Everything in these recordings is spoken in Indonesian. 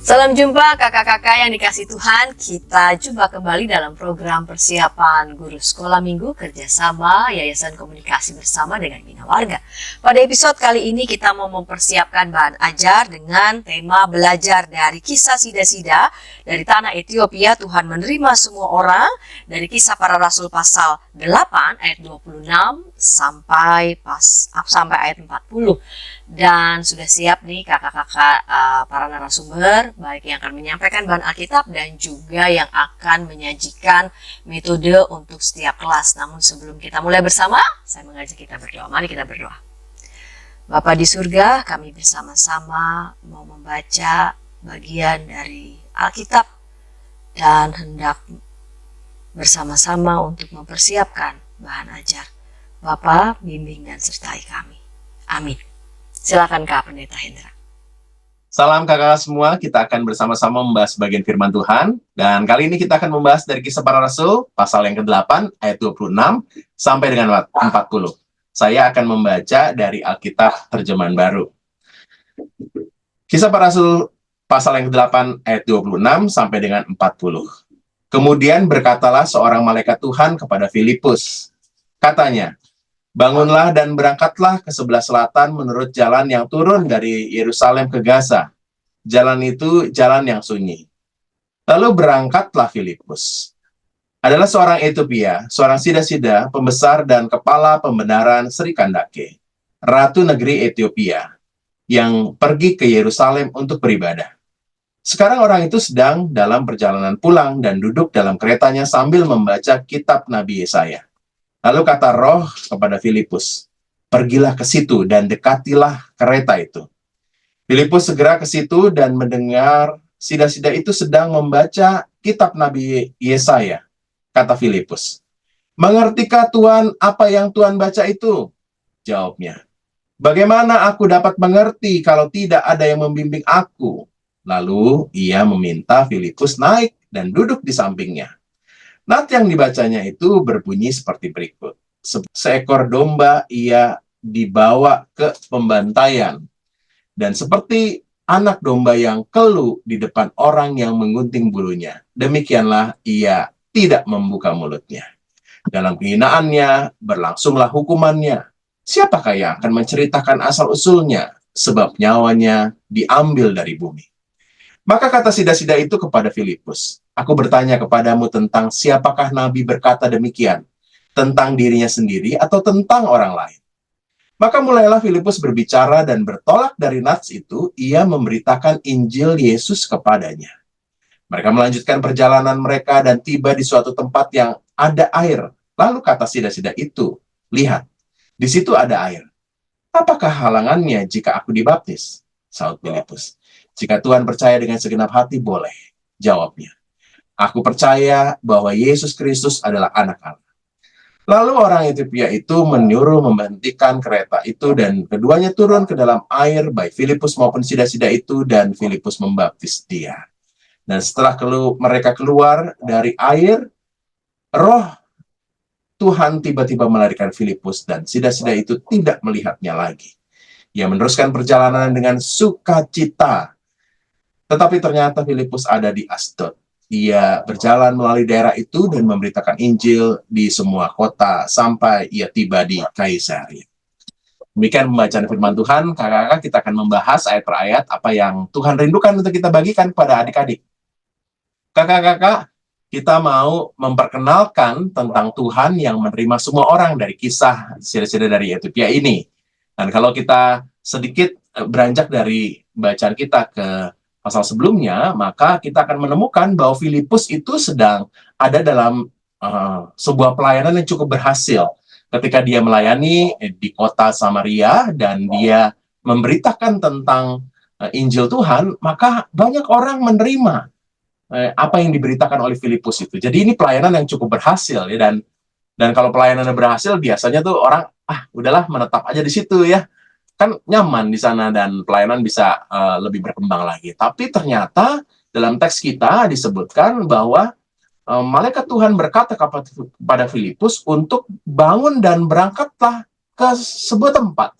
Salam jumpa kakak-kakak yang dikasih Tuhan. Kita jumpa kembali dalam program persiapan guru sekolah minggu kerjasama Yayasan Komunikasi Bersama dengan Bina Warga. Pada episode kali ini kita mau mempersiapkan bahan ajar dengan tema belajar dari kisah sida-sida dari tanah Ethiopia. Tuhan menerima semua orang, dari Kisah Para Rasul pasal 8 ayat 26 sampai ayat 40. Dan sudah siap nih kakak-kakak para narasumber, baik yang akan menyampaikan bahan Alkitab dan juga yang akan menyajikan metode untuk setiap kelas. Namun sebelum kita mulai bersama, saya mengajak kita berdoa. Mari kita berdoa. Bapa di surga, kami bersama-sama mau membaca bagian dari Alkitab dan hendak bersama-sama untuk mempersiapkan bahan ajar. Bapa, bimbing dan sertai kami. Amin. Silakan Kak Pendeta Hendra. Salam kakak semua, kita akan bersama-sama membahas bagian firman Tuhan. Dan kali ini kita akan membahas dari Kisah Para Rasul, pasal yang ke-8, ayat 26, sampai dengan 40. Saya akan membaca dari Alkitab Terjemahan Baru. Kisah Para Rasul, pasal yang ke-8, ayat 26, sampai dengan 40. Kemudian berkatalah seorang malaikat Tuhan kepada Filipus. Katanya, bangunlah dan berangkatlah ke sebelah selatan menurut jalan yang turun dari Yerusalem ke Gaza. Jalan itu jalan yang sunyi. Lalu berangkatlah Filipus. Adalah seorang Ethiopia, seorang sida-sida, pembesar dan kepala pembenaran Sri Kandake, ratu negeri Ethiopia, yang pergi ke Yerusalem untuk beribadah. Sekarang orang itu sedang dalam perjalanan pulang dan duduk dalam keretanya sambil membaca kitab Nabi Yesaya. Lalu kata Roh kepada Filipus, pergilah ke situ dan dekatilah kereta itu. Filipus segera ke situ dan mendengar sida-sida itu sedang membaca kitab Nabi Yesaya. Kata Filipus, mengertikah Tuhan apa yang Tuhan baca itu? Jawabnya, bagaimana aku dapat mengerti kalau tidak ada yang membimbing aku? Lalu ia meminta Filipus naik dan duduk di sampingnya. Nat yang dibacanya itu berbunyi seperti berikut. Seekor domba ia dibawa ke pembantaian. Dan seperti anak domba yang keluh di depan orang yang menggunting bulunya, demikianlah ia tidak membuka mulutnya. Dalam kehinaannya berlangsunglah hukumannya. Siapakah yang akan menceritakan asal-usulnya? Sebab nyawanya diambil dari bumi. Maka kata sida-sida itu kepada Filipus, aku bertanya kepadamu tentang siapakah Nabi berkata demikian, tentang dirinya sendiri atau tentang orang lain. Maka mulailah Filipus berbicara dan bertolak dari nats itu, ia memberitakan Injil Yesus kepadanya. Mereka melanjutkan perjalanan mereka dan tiba di suatu tempat yang ada air. Lalu kata sida-sida itu, lihat, di situ ada air. Apakah halangannya jika aku dibaptis? Saud Filipus. Jika Tuhan percaya dengan segenap hati, boleh. Jawabnya, aku percaya bahwa Yesus Kristus adalah anak Allah. Lalu orang Ethiopia itu menyuruh memberhentikan kereta itu dan keduanya turun ke dalam air, baik Filipus maupun sida-sida itu, dan Filipus membaptis dia. Dan setelah mereka keluar dari air, Roh Tuhan tiba-tiba melarikan Filipus dan sida-sida itu tidak melihatnya lagi. Ia meneruskan perjalanan dengan sukacita. Tetapi ternyata Filipus ada di Asdod. Ia berjalan melalui daerah itu dan memberitakan Injil di semua kota sampai ia tiba di Kaisaria. Demikian pembacaan firman Tuhan. Kakak-kakak, kita akan membahas ayat per ayat apa yang Tuhan rindukan untuk kita bagikan kepada adik-adik. Kakak-kakak, kita mau memperkenalkan tentang Tuhan yang menerima semua orang dari kisah sida-sida dari Ethiopia ini. Dan kalau kita sedikit beranjak dari bacaan kita ke pasal sebelumnya, maka kita akan menemukan bahwa Filipus itu sedang ada dalam sebuah pelayanan yang cukup berhasil. Ketika dia melayani di kota Samaria dan dia memberitakan tentang Injil Tuhan, maka banyak orang menerima apa yang diberitakan oleh Filipus itu. Jadi ini pelayanan yang cukup berhasil ya, dan kalau pelayanannya berhasil biasanya tuh orang udahlah menetap aja di situ ya. Kan nyaman di sana dan pelayanan bisa lebih berkembang lagi. Tapi ternyata dalam teks kita disebutkan bahwa malaikat Tuhan berkata kepada Filipus untuk bangun dan berangkatlah ke sebuah tempat.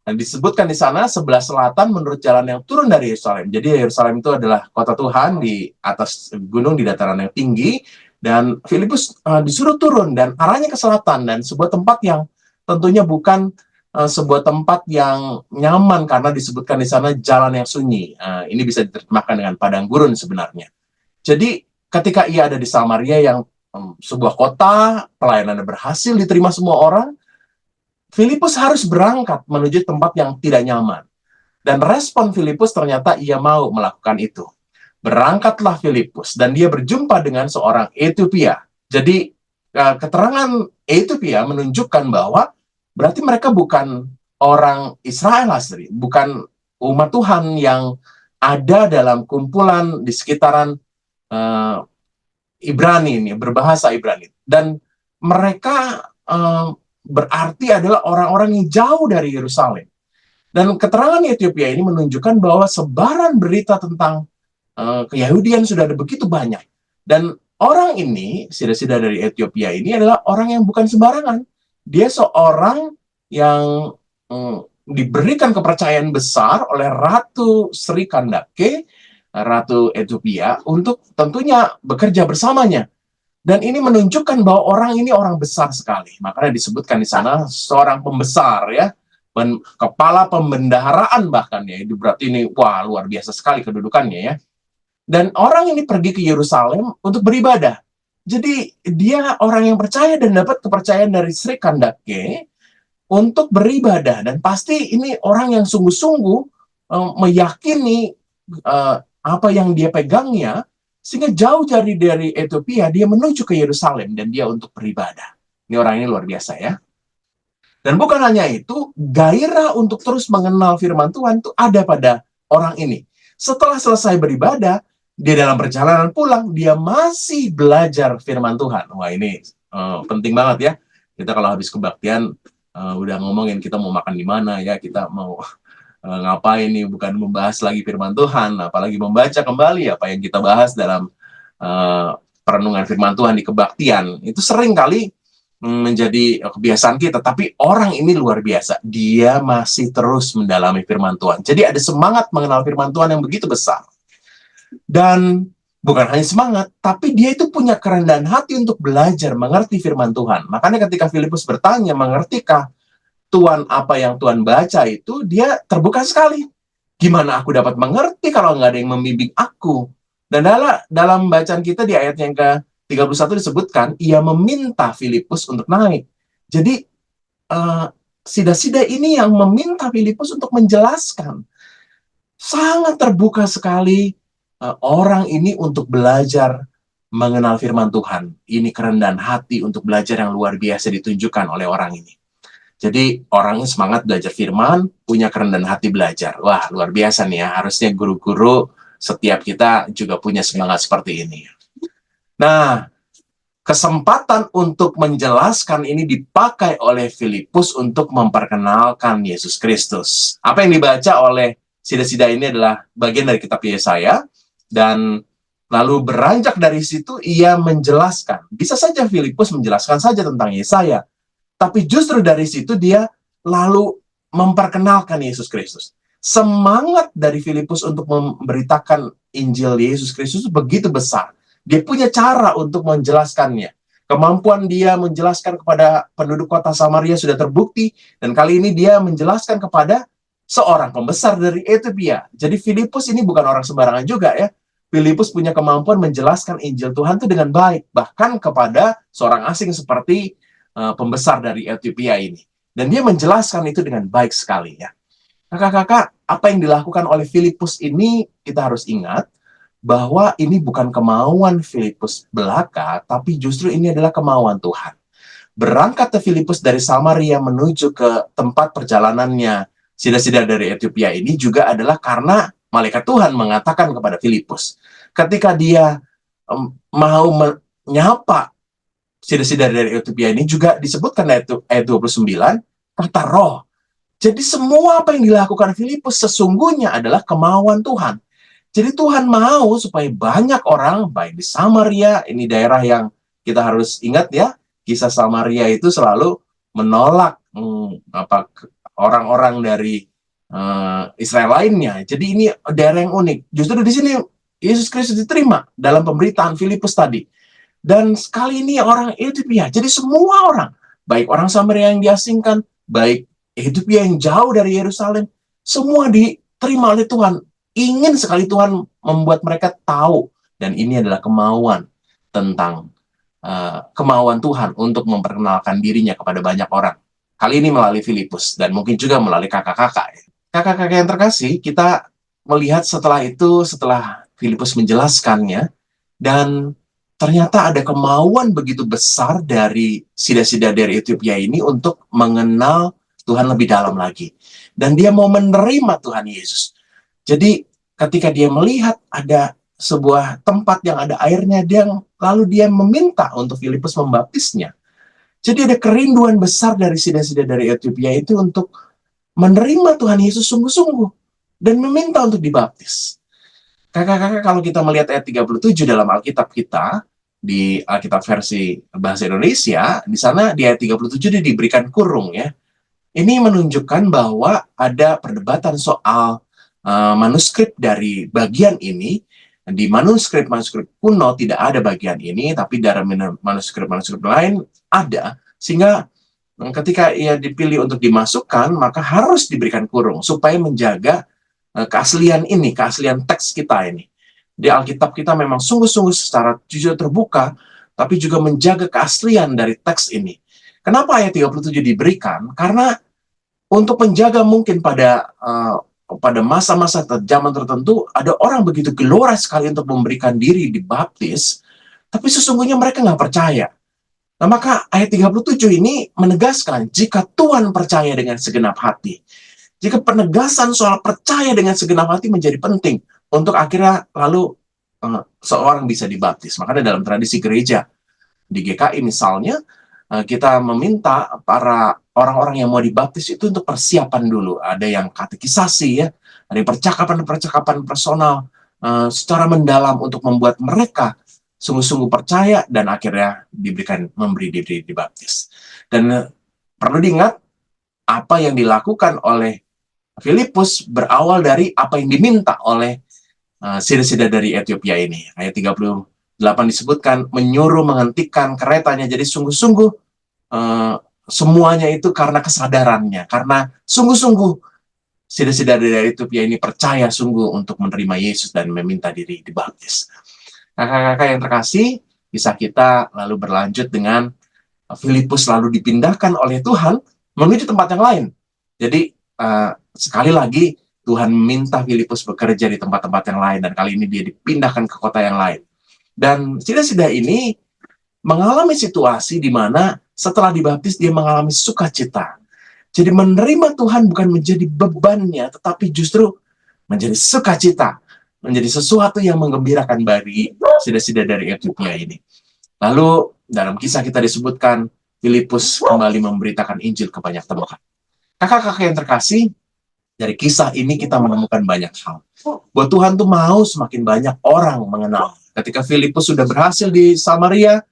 Dan disebutkan di sana sebelah selatan menurut jalan yang turun dari Yerusalem. Jadi Yerusalem itu adalah kota Tuhan di atas gunung di dataran yang tinggi, dan Filipus disuruh turun dan arahnya ke selatan, dan sebuah tempat yang tentunya bukan sebuah tempat yang nyaman karena disebutkan di sana jalan yang sunyi. Ini bisa diterjemahkan dengan padang gurun sebenarnya. Jadi ketika ia ada di Samaria yang sebuah kota, pelayanannya berhasil diterima semua orang, Filipus harus berangkat menuju tempat yang tidak nyaman. Dan respon Filipus ternyata ia mau melakukan itu. Berangkatlah Filipus dan dia berjumpa dengan seorang Etiopia. Jadi keterangan Etiopia menunjukkan bahwa berarti mereka bukan orang Israel asli, bukan umat Tuhan yang ada dalam kumpulan di sekitaran Ibrani ini, berbahasa Ibrani. Dan mereka berarti adalah orang-orang yang jauh dari Yerusalem. Dan keterangan Ethiopia ini menunjukkan bahwa sebaran berita tentang Keyahudian sudah ada begitu banyak. Dan orang ini, sida-sida dari Ethiopia ini adalah orang yang bukan sembarangan. Dia seorang yang diberikan kepercayaan besar oleh Ratu Sri Kandake, Ratu Ethiopia, untuk tentunya bekerja bersamanya. Dan ini menunjukkan bahwa orang ini orang besar sekali. Makanya disebutkan di sana seorang pembesar, ya, kepala pembendaharaan bahkan, ya. Itu berarti ini wah luar biasa sekali kedudukannya, ya. Dan orang ini pergi ke Yerusalem untuk beribadah. Jadi dia orang yang percaya dan dapat kepercayaan dari Sri Kandake untuk beribadah. Dan pasti ini orang yang sungguh-sungguh meyakini apa yang dia pegangnya, sehingga jauh dari Ethiopia dia menuju ke Yerusalem dan dia untuk beribadah. Ini orang ini luar biasa, ya. Dan bukan hanya itu, gairah untuk terus mengenal firman Tuhan itu ada pada orang ini. Setelah selesai beribadah, dia dalam perjalanan pulang, dia masih belajar firman Tuhan. Wah, ini penting banget, ya. Kita kalau habis kebaktian udah ngomongin kita mau makan di mana, ya, kita mau ngapain nih, bukan membahas lagi firman Tuhan, apalagi membaca kembali apa yang kita bahas dalam perenungan firman Tuhan di kebaktian. Itu sering kali menjadi kebiasaan kita, tapi orang ini luar biasa. Dia masih terus mendalami firman Tuhan. Jadi ada semangat mengenal firman Tuhan yang begitu besar. Dan bukan hanya semangat, tapi dia itu punya kerendahan hati untuk belajar mengerti firman Tuhan. Makanya ketika Filipus bertanya, mengertikah Tuhan apa yang Tuhan baca itu, dia terbuka sekali. Gimana aku dapat mengerti kalau nggak ada yang membimbing aku? Dan dalam bacaan kita di ayat yang ke-31 disebutkan, ia meminta Filipus untuk naik. Jadi, sida-sida ini yang meminta Filipus untuk menjelaskan. Sangat terbuka sekali orang ini untuk belajar mengenal firman Tuhan. Ini kerendahan hati untuk belajar yang luar biasa ditunjukkan oleh orang ini. Jadi orangnya semangat belajar firman, punya kerendahan hati belajar. Wah, luar biasa nih, ya. Harusnya guru-guru setiap kita juga punya semangat seperti ini. Nah, kesempatan untuk menjelaskan ini dipakai oleh Filipus untuk memperkenalkan Yesus Kristus. Apa yang dibaca oleh sida-sida ini adalah bagian dari kitab Yesaya, dan lalu beranjak dari situ ia menjelaskan. Bisa saja Filipus menjelaskan saja tentang Yesaya, tapi justru dari situ dia lalu memperkenalkan Yesus Kristus. Semangat dari Filipus untuk memberitakan Injil Yesus Kristus begitu besar. Dia punya cara untuk menjelaskannya. Kemampuan dia menjelaskan kepada penduduk kota Samaria sudah terbukti, dan kali ini dia menjelaskan kepada seorang pembesar dari Ethiopia. Jadi Filipus ini bukan orang sembarangan juga, ya. Filipus punya kemampuan menjelaskan Injil Tuhan itu dengan baik, bahkan kepada seorang asing seperti pembesar dari Ethiopia ini. Dan dia menjelaskan itu dengan baik sekali, ya. Kakak-kakak, apa yang dilakukan oleh Filipus ini, kita harus ingat bahwa ini bukan kemauan Filipus belaka, tapi justru ini adalah kemauan Tuhan. Berangkat ke Filipus dari Samaria menuju ke tempat perjalanannya sida-sida dari Ethiopia ini juga adalah karena malaikat Tuhan mengatakan kepada Filipus, ketika dia mau menyapa sida-sida dari Ethiopia ini, juga disebutkan ayat 29, kata roh. Jadi semua apa yang dilakukan Filipus sesungguhnya adalah kemauan Tuhan. Jadi Tuhan mau supaya banyak orang, baik di Samaria, ini daerah yang kita harus ingat, ya, kisah Samaria itu selalu menolak orang-orang dari Israel lainnya. Jadi ini daerah yang unik. Justru di sini Yesus Kristus diterima dalam pemberitaan Filipus tadi. Dan sekali ini orang Ethiopia, jadi semua orang, baik orang Samaria yang diasingkan, baik Ethiopia yang jauh dari Yerusalem, semua diterima oleh Tuhan. Ingin sekali Tuhan membuat mereka tahu, dan ini adalah kemauan tentang kemauan Tuhan untuk memperkenalkan dirinya kepada banyak orang. Kali ini melalui Filipus, dan mungkin juga melalui kakak-kakak. Kakak-kakak yang terkasih, kita melihat setelah itu, setelah Filipus menjelaskannya, dan ternyata ada kemauan begitu besar dari sida-sida dari Ethiopia ini untuk mengenal Tuhan lebih dalam lagi. Dan dia mau menerima Tuhan Yesus. Jadi ketika dia melihat ada sebuah tempat yang ada airnya, lalu dia meminta untuk Filipus membaptisnya. Jadi ada kerinduan besar dari sida-sida dari Ethiopia itu untuk menerima Tuhan Yesus sungguh-sungguh dan meminta untuk dibaptis. Kakak-kakak, kalau kita melihat ayat 37 dalam Alkitab kita, di Alkitab versi bahasa Indonesia, di sana di ayat 37 dia diberikan kurung ya. Ini menunjukkan bahwa ada perdebatan soal manuskrip dari bagian ini. Di manuskrip kuno tidak ada bagian ini, tapi dari manuskrip lain ada. Sehingga ketika ia dipilih untuk dimasukkan, maka harus diberikan kurung supaya menjaga keaslian teks kita ini. Di Alkitab kita memang sungguh-sungguh secara jujur terbuka, tapi juga menjaga keaslian dari teks ini. Kenapa ayat 37 diberikan? Karena untuk menjaga mungkin pada masa-masa zaman tertentu, ada orang begitu gelora sekali untuk memberikan diri dibaptis, tapi sesungguhnya mereka nggak percaya. Nah, maka ayat 37 ini menegaskan, jika Tuhan percaya dengan segenap hati, jika penegasan soal percaya dengan segenap hati menjadi penting untuk akhirnya lalu seorang bisa dibaptis. Makanya dalam tradisi gereja di GKI misalnya, kita meminta para orang-orang yang mau dibaptis itu untuk persiapan dulu. Ada yang katekisasi ya, ada yang percakapan personal secara mendalam untuk membuat mereka sungguh-sungguh percaya dan akhirnya memberi diri dibaptis. Dan perlu diingat, apa yang dilakukan oleh Filipus berawal dari apa yang diminta oleh sida-sida dari Ethiopia ini. Ayat 38 disebutkan, menyuruh menghentikan keretanya. Jadi sungguh-sungguh semuanya itu karena kesadarannya, karena sungguh-sungguh sida-sida dari Ethiopia ini percaya sungguh untuk menerima Yesus dan meminta diri dibaptis. Kakak-kakak yang terkasih, kisah kita lalu berlanjut dengan Filipus lalu dipindahkan oleh Tuhan menuju tempat yang lain. Jadi sekali lagi Tuhan minta Filipus bekerja di tempat-tempat yang lain, dan kali ini dia dipindahkan ke kota yang lain. Dan sida-sida ini mengalami situasi di mana setelah dibaptis dia mengalami sukacita. Jadi menerima Tuhan bukan menjadi bebannya, tetapi justru menjadi sukacita, menjadi sesuatu yang menggembirakan bagi sida-sida dari Ethiopia ini. Lalu dalam kisah kita disebutkan Filipus kembali memberitakan Injil ke banyak tempat. Kakak-kakak yang terkasih, dari kisah ini kita menemukan banyak hal. Bahwa Tuhan tuh mau semakin banyak orang mengenal. Ketika Filipus sudah berhasil di Samaria,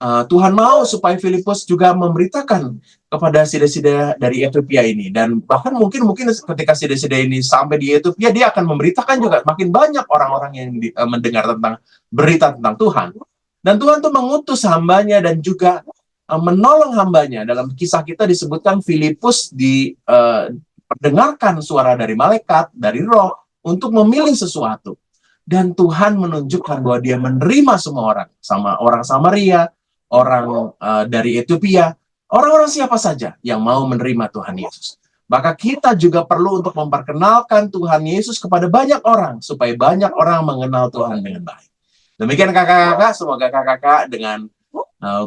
Tuhan mau supaya Filipus juga memberitakan kepada sida-sida dari Ethiopia ini. Dan bahkan mungkin ketika sida-sida ini sampai di Ethiopia, dia akan memberitakan juga makin banyak orang-orang yang mendengar tentang berita tentang Tuhan. Dan Tuhan tuh mengutus hambanya dan juga menolong hambanya. Dalam kisah kita disebutkan Filipus diperdengarkan suara dari malaikat, dari roh, untuk memilih sesuatu. Dan Tuhan menunjukkan bahwa dia menerima semua orang. Sama orang Samaria, orang dari Ethiopia, orang-orang siapa saja yang mau menerima Tuhan Yesus. Maka kita juga perlu untuk memperkenalkan Tuhan Yesus kepada banyak orang, supaya banyak orang mengenal Tuhan dengan baik. Demikian kakak-kakak, semoga kakak-kakak dengan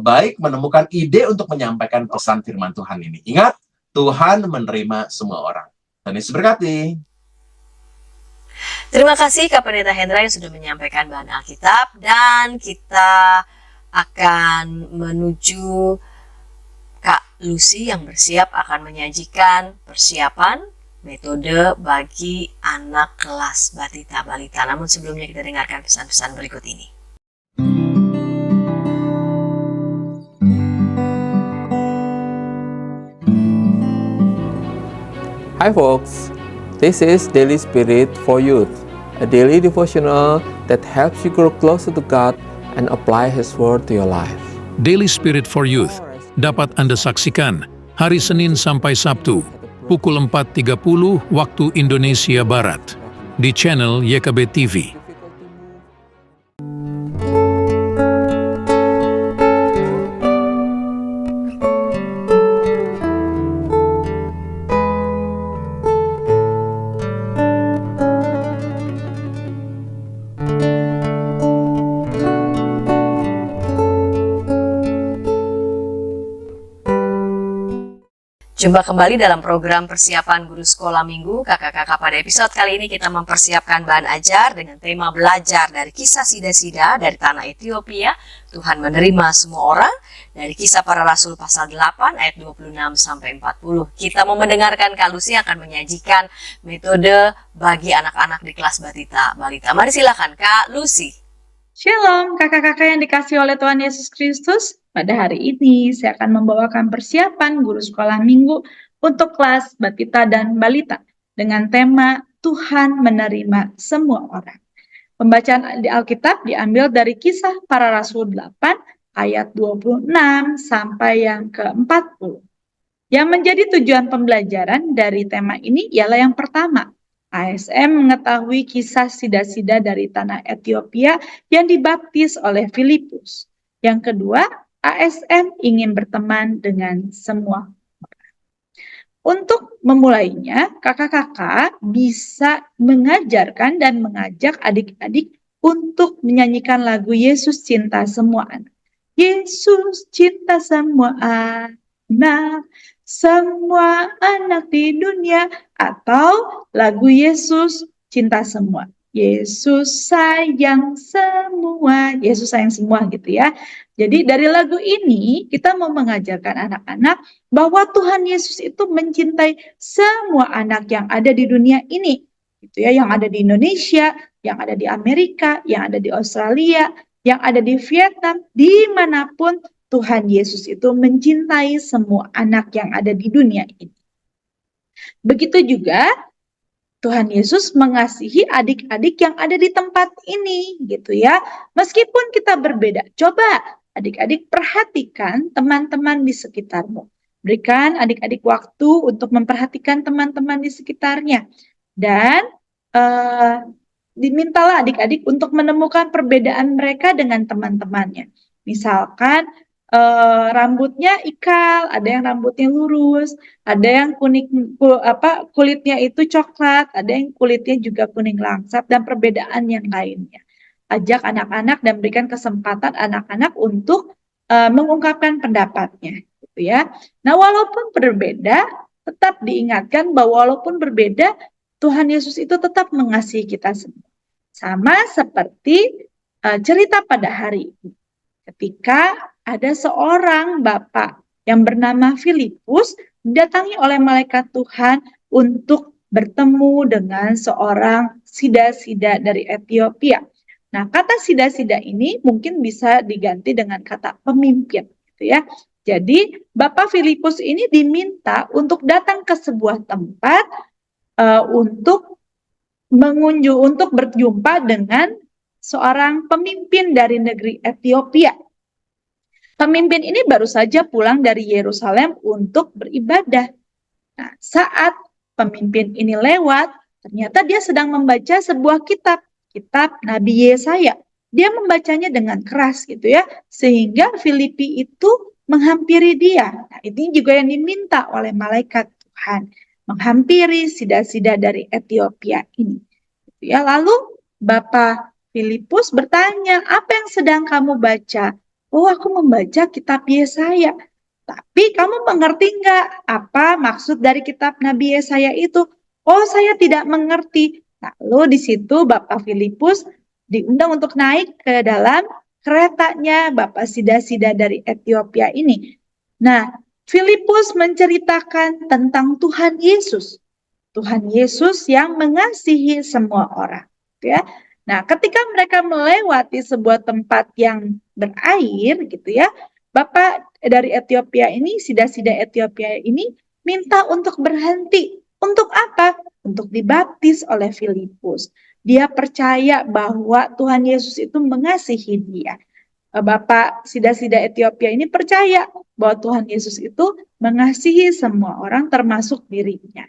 baik menemukan ide untuk menyampaikan pesan firman Tuhan ini. Ingat, Tuhan menerima semua orang. Tuhan Yesus berkati. Terima kasih Kak Pendeta Hendra yang sudah menyampaikan bahan Alkitab, dan kita akan menuju Kak Lucy yang bersiap akan menyajikan persiapan metode bagi anak kelas batita balita. Namun sebelumnya kita dengarkan pesan-pesan berikut ini. Hi folks, this is Daily Spirit for Youth, a daily devotional that helps you grow closer to God and apply His Word to your life. Daily Spirit for Youth dapat Anda saksikan hari Senin sampai Sabtu pukul 4.30 waktu Indonesia Barat di channel YKB TV. Jumpa kembali dalam program persiapan guru sekolah minggu. Kakak-kakak, pada episode kali ini kita mempersiapkan bahan ajar dengan tema belajar dari kisah sida-sida dari tanah Ethiopia. Tuhan menerima semua orang, dari Kisah Para Rasul pasal 8 ayat 26 sampai 40. Kita mau mendengarkan Kak Lucy akan menyajikan metode bagi anak-anak di kelas balita. Mari silakan Kak Lucy. Shalom kakak-kakak yang dikasih oleh Tuhan Yesus Kristus. Pada hari ini saya akan membawakan persiapan guru sekolah minggu untuk kelas batita dan balita dengan tema Tuhan menerima semua orang. Pembacaan di Alkitab diambil dari Kisah Para Rasul 8 ayat 26 sampai yang ke-40. Yang menjadi tujuan pembelajaran dari tema ini ialah yang pertama, ASM mengetahui kisah sida-sida dari tanah Ethiopia yang dibaptis oleh Filipus. Yang kedua, ASM ingin berteman dengan semua orang. Untuk memulainya, kakak-kakak bisa mengajarkan dan mengajak adik-adik untuk menyanyikan lagu Yesus Cinta Semua Anak. Yesus cinta semua anak, semua anak di dunia, atau lagu Yesus Cinta Semua. Yesus sayang semua, Yesus sayang semua gitu ya. Jadi dari lagu ini kita mau mengajarkan anak-anak bahwa Tuhan Yesus itu mencintai semua anak yang ada di dunia ini. Gitu ya, yang ada di Indonesia, yang ada di Amerika, yang ada di Australia, yang ada di Vietnam, dimanapun Tuhan Yesus itu mencintai semua anak yang ada di dunia ini. Begitu juga Tuhan Yesus mengasihi adik-adik yang ada di tempat ini, gitu ya. Meskipun kita berbeda, coba adik-adik perhatikan teman-teman di sekitarmu. Berikan adik-adik waktu untuk memperhatikan teman-teman di sekitarnya. Dan dimintalah adik-adik untuk menemukan perbedaan mereka dengan teman-temannya. Misalkan rambutnya ikal, ada yang rambutnya lurus, ada yang kulitnya itu coklat, ada yang kulitnya juga kuning langsat, dan perbedaan yang lainnya. Ajak anak-anak dan berikan kesempatan anak-anak untuk mengungkapkan pendapatnya, gitu ya. Nah, walaupun berbeda, tetap diingatkan bahwa walaupun berbeda, Tuhan Yesus itu tetap mengasihi kita semua. Sama seperti cerita pada hari ini. Ketika ada seorang bapak yang bernama Filipus didatangi oleh malaikat Tuhan untuk bertemu dengan seorang sida-sida dari Ethiopia. Nah, kata sida-sida ini mungkin bisa diganti dengan kata pemimpin, gitu ya. Jadi, Bapak Filipus ini diminta untuk datang ke sebuah tempat untuk berjumpa dengan seorang pemimpin dari negeri Ethiopia. Pemimpin ini baru saja pulang dari Yerusalem untuk beribadah. Nah, saat pemimpin ini lewat, ternyata dia sedang membaca sebuah kitab Nabi Yesaya. Dia membacanya dengan keras gitu ya, sehingga Filipi itu menghampiri dia. Nah, ini juga yang diminta oleh malaikat Tuhan, menghampiri sida-sida dari Ethiopia ini. Gitu ya. Lalu Bapak Filipus bertanya, apa yang sedang kamu baca? Oh, aku membaca kitab Yesaya. Tapi kamu mengerti nggak apa maksud dari kitab Nabi Yesaya itu? Oh, saya tidak mengerti. Lalu di situ Bapak Filipus diundang untuk naik ke dalam keretanya Bapak sida-sida dari Ethiopia ini. Nah, Filipus menceritakan tentang Tuhan Yesus. Tuhan Yesus yang mengasihi semua orang. Ya. Nah, ketika mereka melewati sebuah tempat yang berair, gitu ya, Bapak dari Ethiopia ini, sida-sida Ethiopia ini minta untuk berhenti Untuk apa? Untuk dibaptis oleh Filipus. Dia percaya bahwa Tuhan Yesus itu mengasihi dia. Bapak Sida-Sida Ethiopia ini percaya bahwa Tuhan Yesus itu mengasihi semua orang termasuk dirinya.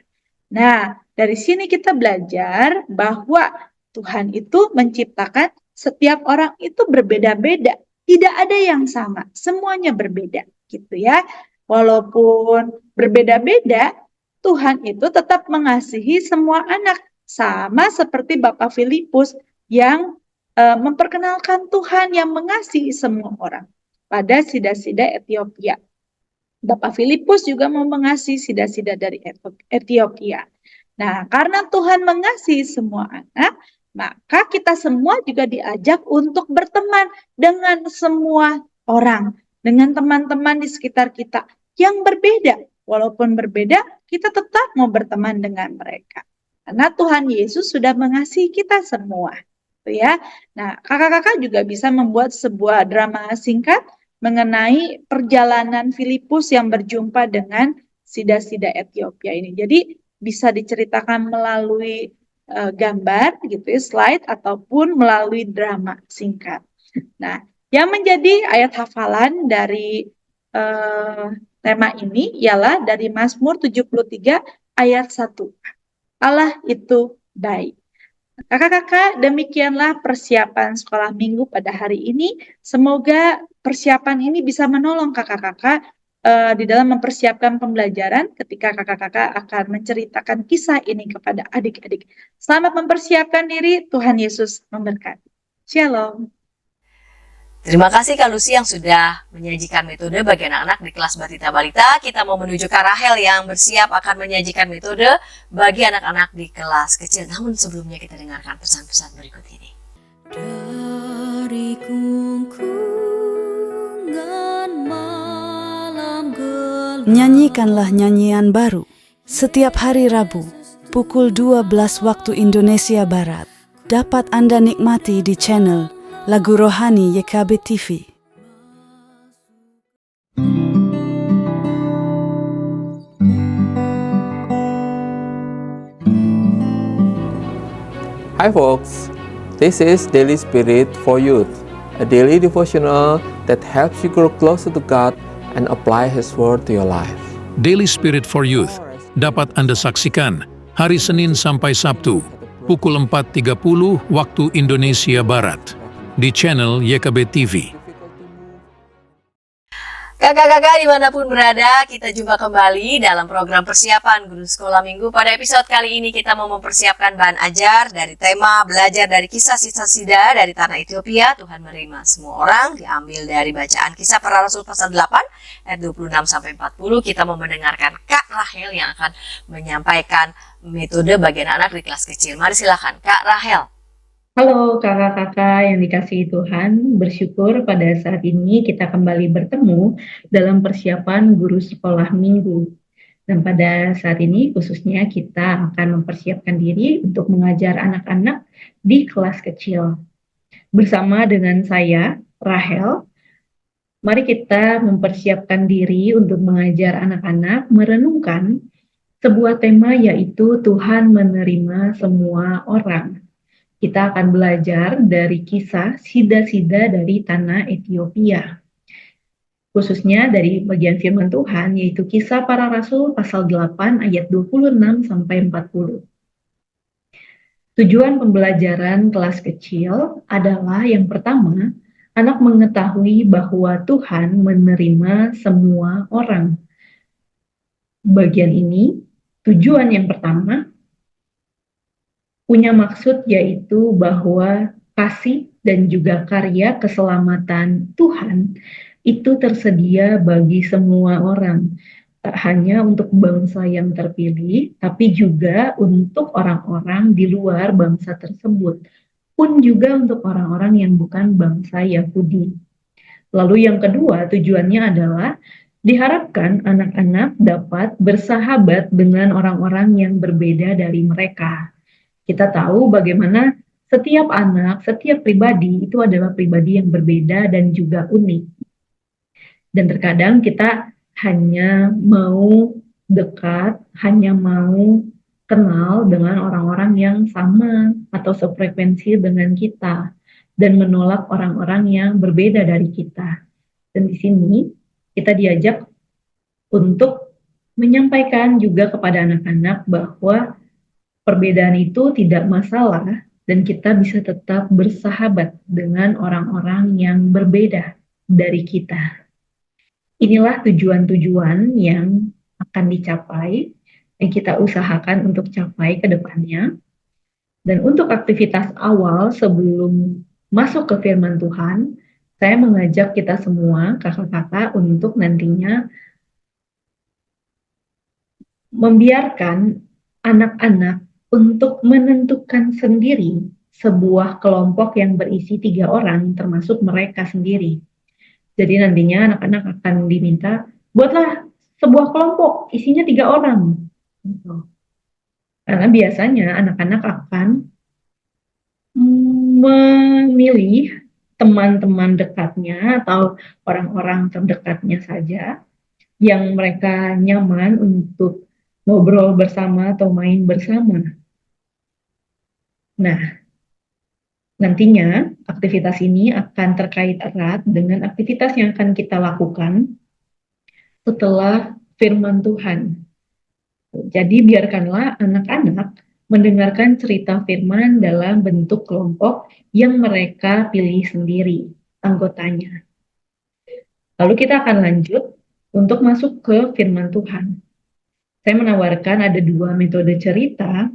Nah, dari sini kita belajar bahwa Tuhan itu menciptakan setiap orang itu berbeda-beda. Tidak ada yang sama, semuanya berbeda gitu ya. Walaupun berbeda-beda, Tuhan itu tetap mengasihi semua anak. Sama seperti Bapak Filipus yang memperkenalkan Tuhan yang mengasihi semua orang pada Sida-Sida Ethiopia. Bapak Filipus juga mau mengasihi Sida-Sida dari Ethiopia. Nah, karena Tuhan mengasihi semua anak, maka kita semua juga diajak untuk berteman dengan semua orang, dengan teman-teman di sekitar kita yang berbeda. Walaupun berbeda, kita tetap mau berteman dengan mereka. Karena Tuhan Yesus sudah mengasihi kita semua. Ya. Nah, kakak-kakak juga bisa membuat sebuah drama singkat mengenai perjalanan Filipus yang berjumpa dengan Sida-Sida Ethiopia ini. Jadi bisa diceritakan melalui gambar gitu ya, slide ataupun melalui drama singkat. Nah, yang menjadi ayat hafalan dari tema ini ialah dari Mazmur 73 ayat 1. Allah itu baik. Kakak-kakak, demikianlah persiapan sekolah minggu pada hari ini. Semoga persiapan ini bisa menolong kakak-kakak di dalam mempersiapkan pembelajaran ketika kakak-kakak akan menceritakan kisah ini kepada adik-adik. Selamat mempersiapkan diri, Tuhan Yesus memberkati. Shalom. Terima kasih Kak Lucy yang sudah menyajikan metode bagi anak-anak di kelas Batita Balita. Kita mau menuju Kak Rahel yang bersiap akan menyajikan metode bagi anak-anak di kelas kecil. Namun sebelumnya kita dengarkan pesan-pesan berikut ini. Dari kungkungan malam gelap, nyanyikanlah nyanyian baru setiap hari Rabu pukul 12 waktu Indonesia Barat. Dapat Anda nikmati di channel Lagu Rohani YKB TV. Hi folks, this is Daily Spirit for Youth, a daily devotional that helps you grow closer to God and apply His Word to your life. Daily Spirit for Youth dapat Anda saksikan hari Senin sampai Sabtu pukul 4.30 waktu Indonesia Barat di channel YKB TV. Kakak-kakak dimanapun berada, kita jumpa kembali dalam program persiapan Guru Sekolah Minggu. Pada episode kali ini kita mau mempersiapkan bahan ajar dari tema belajar dari kisah Sida dari tanah Ethiopia. Tuhan menerima semua orang, diambil dari bacaan Kisah Para Rasul pasal 8 ayat 26 sampai 40. Kita mau mendengarkan Kak Rahel yang akan menyampaikan metode bagi anak-anak di kelas kecil. Mari silakan Kak Rahel. Halo kakak-kakak yang dikasihi Tuhan, bersyukur pada saat ini kita kembali bertemu dalam persiapan Guru Sekolah Minggu. Dan pada saat ini khususnya kita akan mempersiapkan diri untuk mengajar anak-anak di kelas kecil. Bersama dengan saya, Rahel, mari kita mempersiapkan diri untuk mengajar anak-anak merenungkan sebuah tema yaitu Tuhan menerima semua orang. Kita akan belajar dari kisah Sida-Sida dari tanah Ethiopia. Khususnya dari bagian firman Tuhan, yaitu Kisah Para Rasul pasal 8 ayat 26 sampai 40. Tujuan pembelajaran kelas kecil adalah yang pertama, anak mengetahui bahwa Tuhan menerima semua orang. Bagian ini, tujuan yang pertama, punya maksud yaitu bahwa kasih dan juga karya keselamatan Tuhan itu tersedia bagi semua orang. Tak hanya untuk bangsa yang terpilih, tapi juga untuk orang-orang di luar bangsa tersebut. Pun juga untuk orang-orang yang bukan bangsa Yahudi. Lalu yang kedua, tujuannya adalah diharapkan anak-anak dapat bersahabat dengan orang-orang yang berbeda dari mereka. Kita tahu bagaimana setiap anak, setiap pribadi itu adalah pribadi yang berbeda dan juga unik. Dan terkadang kita hanya mau dekat, hanya mau kenal dengan orang-orang yang sama atau sefrekuensi dengan kita dan menolak orang-orang yang berbeda dari kita. Dan di sini kita diajak untuk menyampaikan juga kepada anak-anak bahwa perbedaan itu tidak masalah dan kita bisa tetap bersahabat dengan orang-orang yang berbeda dari kita. Inilah tujuan-tujuan yang akan dicapai yang kita usahakan untuk capai ke depannya. Dan untuk aktivitas awal sebelum masuk ke firman Tuhan, saya mengajak kita semua, kakak-kakak, untuk nantinya membiarkan anak-anak untuk menentukan sendiri sebuah kelompok yang berisi 3 orang, termasuk mereka sendiri. Jadi nantinya anak-anak akan diminta, buatlah sebuah kelompok, isinya 3 orang. Karena biasanya anak-anak akan memilih teman-teman dekatnya atau orang-orang terdekatnya saja yang mereka nyaman untuk ngobrol bersama atau main bersama. Nah, nantinya aktivitas ini akan terkait erat dengan aktivitas yang akan kita lakukan setelah firman Tuhan. Jadi biarkanlah anak-anak mendengarkan cerita firman dalam bentuk kelompok yang mereka pilih sendiri anggotanya. Lalu kita akan lanjut untuk masuk ke firman Tuhan. Saya menawarkan ada 2 metode cerita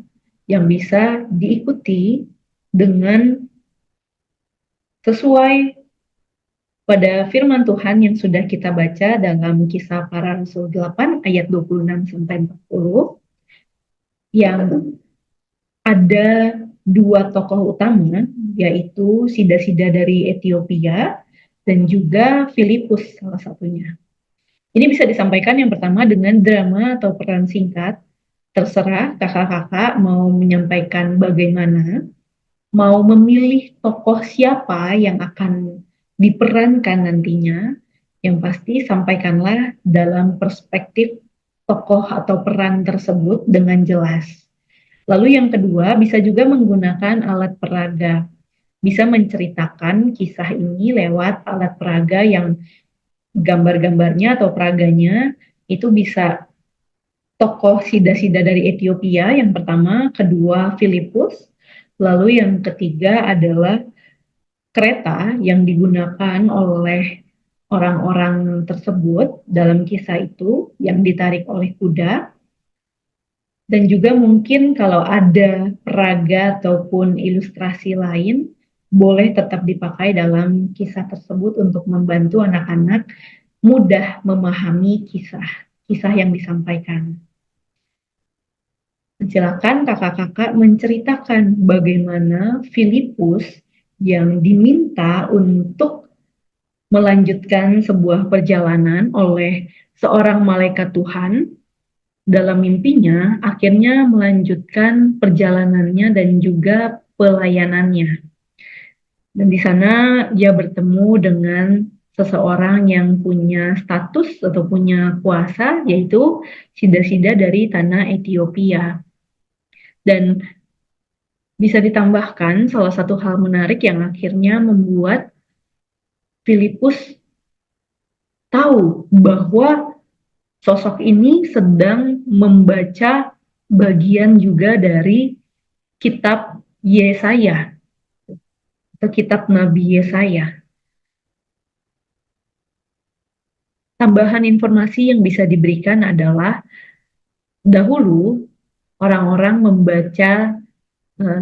yang bisa diikuti dengan sesuai pada firman Tuhan yang sudah kita baca dalam Kisah Para Rasul 8 ayat 26 sampai 40, yang ada 2 tokoh utama, yaitu Sida-Sida dari Ethiopia dan juga Filipus salah satunya. Ini bisa disampaikan yang pertama dengan drama atau peran singkat. Terserah kakak-kakak mau menyampaikan bagaimana, mau memilih tokoh siapa yang akan diperankan nantinya. Yang pasti sampaikanlah dalam perspektif tokoh atau peran tersebut dengan jelas. Lalu yang kedua, bisa juga menggunakan alat peraga. Bisa menceritakan kisah ini lewat alat peraga yang gambar-gambarnya atau peraganya itu bisa tokoh Sida-Sida dari Ethiopia yang pertama, kedua Filipus, lalu yang ketiga adalah kereta yang digunakan oleh orang-orang tersebut dalam kisah itu yang ditarik oleh kuda. Dan juga mungkin kalau ada peraga ataupun ilustrasi lain, boleh tetap dipakai dalam kisah tersebut untuk membantu anak-anak mudah memahami kisah yang disampaikan. Silakan kakak-kakak menceritakan bagaimana Filipus yang diminta untuk melanjutkan sebuah perjalanan oleh seorang malaikat Tuhan dalam mimpinya, akhirnya melanjutkan perjalanannya dan juga pelayanannya. Dan di sana dia bertemu dengan seseorang yang punya status atau punya kuasa, yaitu Sida-Sida dari tanah Ethiopia. Dan bisa ditambahkan salah satu hal menarik yang akhirnya membuat Filipus tahu bahwa sosok ini sedang membaca bagian juga dari kitab Yesaya atau kitab Nabi Yesaya. Tambahan informasi yang bisa diberikan adalah dahulu orang-orang membaca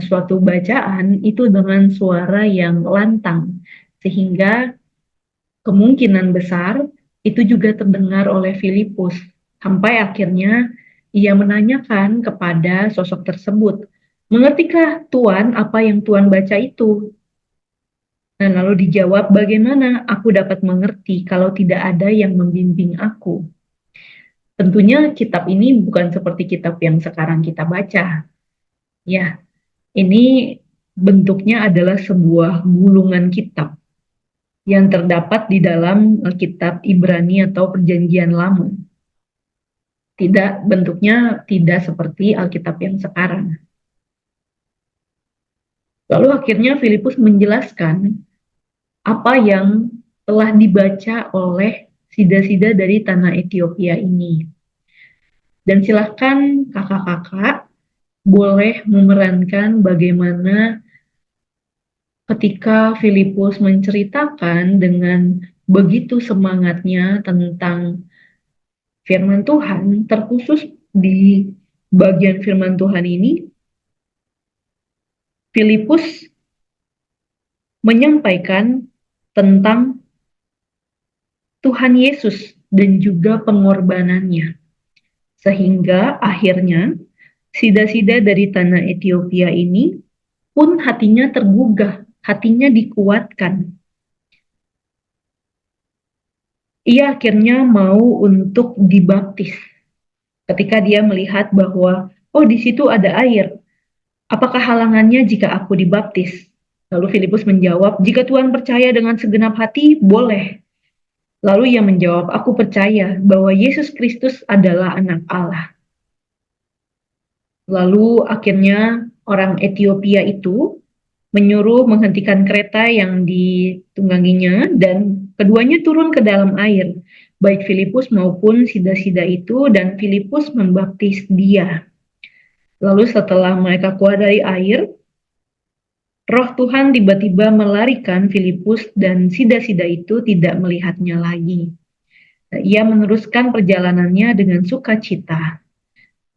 suatu bacaan itu dengan suara yang lantang, sehingga kemungkinan besar itu juga terdengar oleh Filipus, sampai akhirnya ia menanyakan kepada sosok tersebut, "Mengertikah Tuan apa yang Tuan baca itu?" Nah, lalu dijawab, "Bagaimana aku dapat mengerti kalau tidak ada yang membimbing aku?" Tentunya kitab ini bukan seperti kitab yang sekarang kita baca. Ya, ini bentuknya adalah sebuah gulungan kitab yang terdapat di dalam kitab Ibrani atau Perjanjian Lama. bentuknya tidak seperti Alkitab yang sekarang. Lalu akhirnya Filipus menjelaskan apa yang telah dibaca oleh sida-sida dari tanah Ethiopia ini. Dan silahkan kakak-kakak boleh memerankan bagaimana ketika Filipus menceritakan dengan begitu semangatnya tentang firman Tuhan, terkhusus di bagian firman Tuhan ini, Filipus menyampaikan tentang Tuhan Yesus dan juga pengorbanannya. Sehingga akhirnya sida-sida dari tanah Ethiopia ini pun hatinya tergugah, hatinya dikuatkan. Ia akhirnya mau untuk dibaptis. Ketika dia melihat bahwa, oh di situ ada air, apakah halangannya jika aku dibaptis? Lalu Filipus menjawab, jika Tuhan percaya dengan segenap hati, boleh. Lalu ia menjawab, aku percaya bahwa Yesus Kristus adalah anak Allah. Lalu akhirnya orang Ethiopia itu menyuruh menghentikan kereta yang ditungganginya dan keduanya turun ke dalam air, baik Filipus maupun sida-sida itu, dan Filipus membaptis dia. Lalu setelah mereka keluar dari air, Roh Tuhan tiba-tiba melarikan Filipus dan sida-sida itu tidak melihatnya lagi. Ia meneruskan perjalanannya dengan sukacita.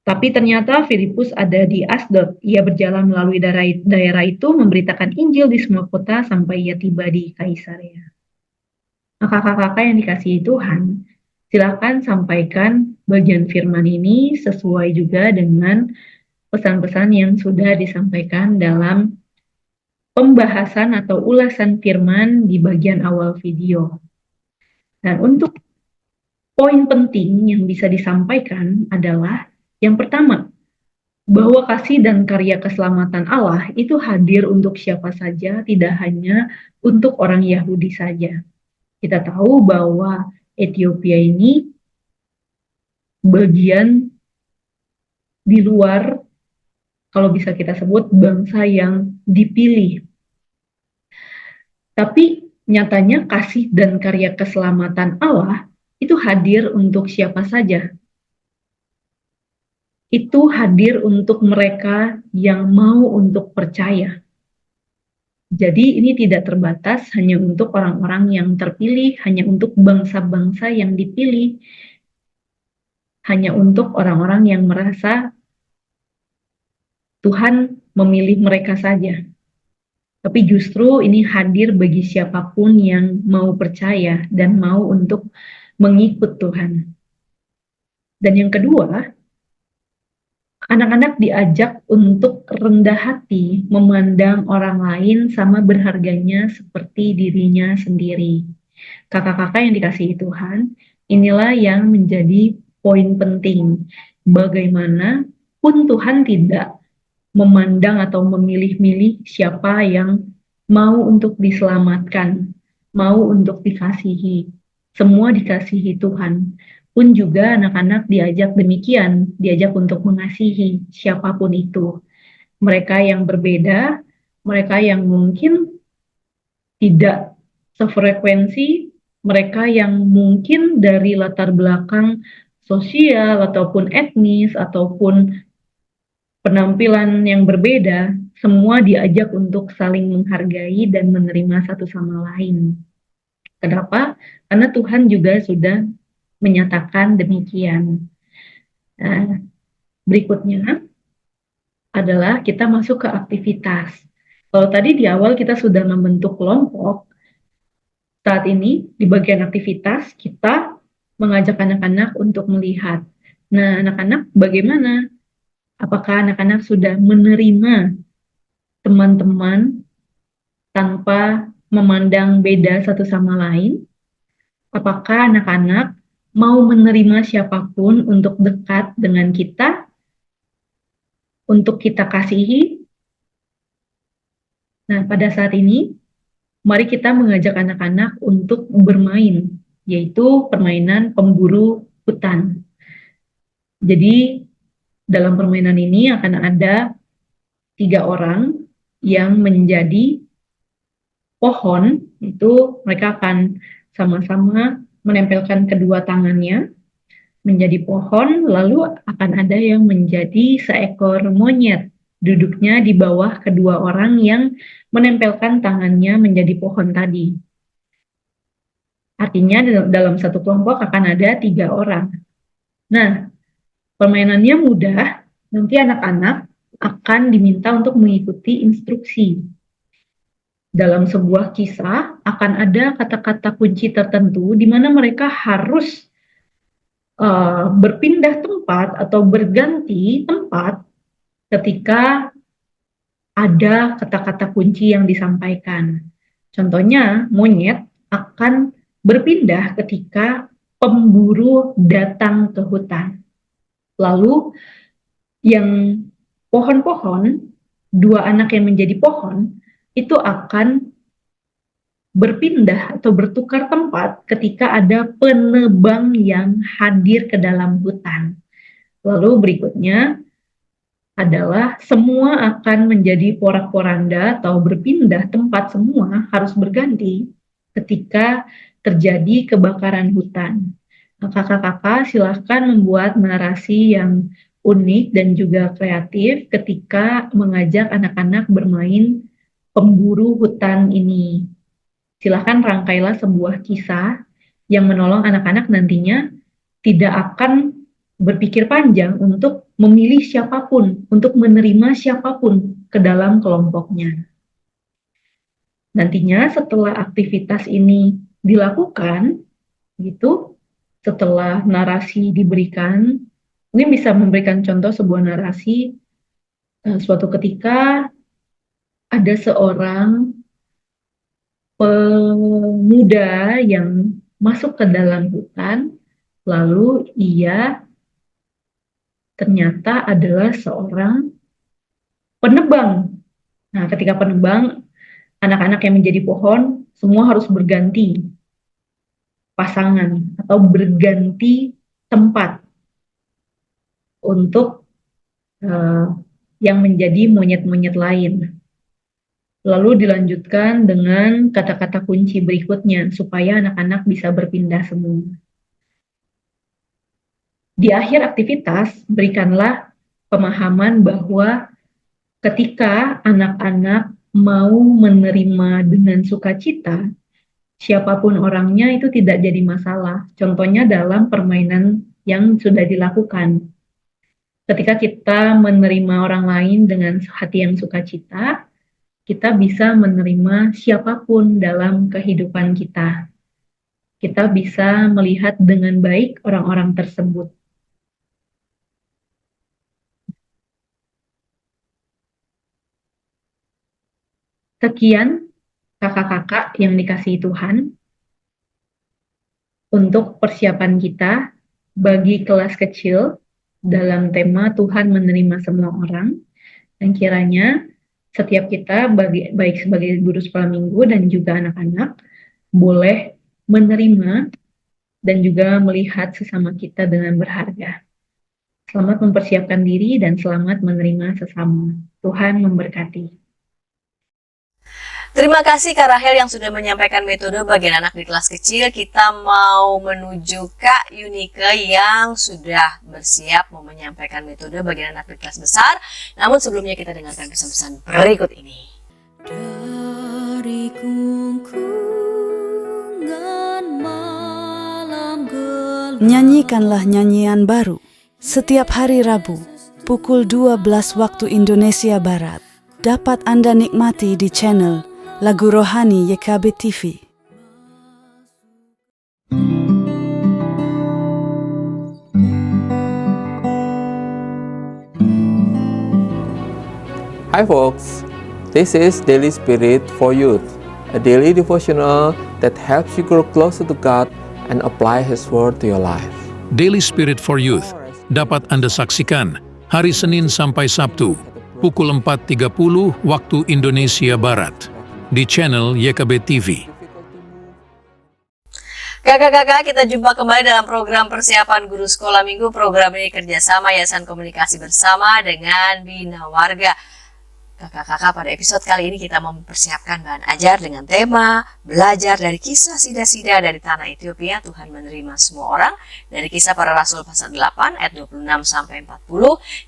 Tapi ternyata Filipus ada di Asdod. Ia berjalan melalui daerah itu, memberitakan Injil di semua kota sampai ia tiba di Kaisarea. Nah, kakak-kakak yang dikasihi Tuhan, silakan sampaikan bagian firman ini sesuai juga dengan pesan-pesan yang sudah disampaikan dalam pembahasan atau ulasan firman di bagian awal video. Dan untuk poin penting yang bisa disampaikan adalah yang pertama, bahwa kasih dan karya keselamatan Allah itu hadir untuk siapa saja, tidak hanya untuk orang Yahudi saja. Kita tahu bahwa Ethiopia ini bagian di luar, kalau bisa kita sebut, bangsa yang dipilih. Tapi nyatanya kasih dan karya keselamatan Allah itu hadir untuk siapa saja. Itu hadir untuk mereka yang mau untuk percaya. Jadi ini tidak terbatas hanya untuk orang-orang yang terpilih, hanya untuk bangsa-bangsa yang dipilih, hanya untuk orang-orang yang merasa Tuhan memilih mereka saja. Tapi justru ini hadir bagi siapapun yang mau percaya dan mau untuk mengikut Tuhan. Dan yang kedua, anak-anak diajak untuk rendah hati, memandang orang lain sama berharganya seperti dirinya sendiri. Kakak-kakak yang dikasihi Tuhan, inilah yang menjadi poin penting. Bagaimana pun Tuhan tidak memandang atau memilih-milih siapa yang mau untuk diselamatkan, mau untuk dikasihi. Semua dikasihi Tuhan. Pun juga anak-anak diajak demikian, diajak untuk mengasihi siapapun itu. Mereka yang berbeda, mereka yang mungkin tidak sefrekuensi, mereka yang mungkin dari latar belakang sosial ataupun etnis ataupun penampilan yang berbeda, semua diajak untuk saling menghargai dan menerima satu sama lain. Kenapa? Karena Tuhan juga sudah menyatakan demikian. Nah, berikutnya adalah kita masuk ke aktivitas. Kalau tadi di awal kita sudah membentuk kelompok, saat ini di bagian aktivitas kita mengajak anak-anak untuk melihat. Nah, anak-anak bagaimana? Apakah anak-anak sudah menerima teman-teman tanpa memandang beda satu sama lain? Apakah anak-anak mau menerima siapapun untuk dekat dengan kita, untuk kita kasihi? Nah, pada saat ini, mari kita mengajak anak-anak untuk bermain, yaitu permainan pemburu hutan. Jadi dalam permainan ini akan ada 3 orang yang menjadi pohon. Itu mereka akan sama-sama menempelkan kedua tangannya menjadi pohon, lalu akan ada yang menjadi seekor monyet, duduknya di bawah kedua orang yang menempelkan tangannya menjadi pohon tadi. Artinya dalam satu kelompok akan ada 3 orang. Nah, permainannya mudah, nanti anak-anak akan diminta untuk mengikuti instruksi. Dalam sebuah kisah akan ada kata-kata kunci tertentu di mana mereka harus berpindah tempat atau berganti tempat ketika ada kata-kata kunci yang disampaikan. Contohnya, monyet akan berpindah ketika pemburu datang ke hutan. Lalu yang pohon-pohon, 2 anak yang menjadi pohon, itu akan berpindah atau bertukar tempat ketika ada penebang yang hadir ke dalam hutan. Lalu berikutnya adalah semua akan menjadi porak-poranda atau berpindah tempat, semua harus berganti ketika terjadi kebakaran hutan. Nah, kakak-kakak silahkan membuat narasi yang unik dan juga kreatif ketika mengajak anak-anak bermain pemburu hutan ini. Silahkan rangkailah sebuah kisah yang menolong anak-anak nantinya tidak akan berpikir panjang untuk memilih siapapun, untuk menerima siapapun ke dalam kelompoknya. Nantinya setelah aktivitas ini dilakukan, gitu, setelah narasi diberikan, mungkin bisa memberikan contoh sebuah narasi, suatu ketika ada seorang pemuda yang masuk ke dalam hutan, lalu ia ternyata adalah seorang penebang. Nah, ketika penebang, anak-anak yang menjadi pohon semua harus berganti pasangan atau berganti tempat untuk yang menjadi monyet-monyet lain. Lalu dilanjutkan dengan kata-kata kunci berikutnya supaya anak-anak bisa berpindah semua. Di akhir aktivitas, berikanlah pemahaman bahwa ketika anak-anak mau menerima dengan sukacita, siapapun orangnya itu tidak jadi masalah. Contohnya dalam permainan yang sudah dilakukan. Ketika kita menerima orang lain dengan hati yang sukacita, kita bisa menerima siapapun dalam kehidupan kita. Kita bisa melihat dengan baik orang-orang tersebut. Sekian kakak-kakak yang dikasihi Tuhan untuk persiapan kita bagi kelas kecil dalam tema Tuhan menerima semua orang. Dan kiranya setiap kita baik sebagai guru sekolah minggu dan juga anak-anak boleh menerima dan juga melihat sesama kita dengan berharga. Selamat mempersiapkan diri dan selamat menerima sesama. Tuhan memberkati. Terima kasih Kak Rahel yang sudah menyampaikan metode bagi anak di kelas kecil. Kita mau menuju Kak Yunike yang sudah bersiap mau menyampaikan metode bagi anak di kelas besar. Namun sebelumnya kita dengarkan pesan-pesan berikut ini. Dari gungkungan malam gelap. Nyanyikanlah nyanyian baru setiap hari Rabu pukul 12 waktu Indonesia Barat. Dapat Anda nikmati di channel Lagu Rohani YKB TV. Hi folks, this is Daily Spirit for Youth, a daily devotional that helps you grow closer to God and apply His Word to your life. Daily Spirit for Youth dapat Anda saksikan hari Senin sampai Sabtu pukul 4.30 waktu Indonesia Barat di channel YKB TV. Kakak-kakak, kita jumpa kembali dalam program persiapan guru sekolah minggu. Program ini kerjasama Yayasan Komunikasi Bersama dengan Bina Warga. Kakak-kakak, pada episode kali ini kita mempersiapkan bahan ajar dengan tema belajar dari kisah sida-sida dari tanah Ethiopia, Tuhan menerima semua orang. Dari Kisah Para Rasul pasal 8 ayat 26 sampai 40,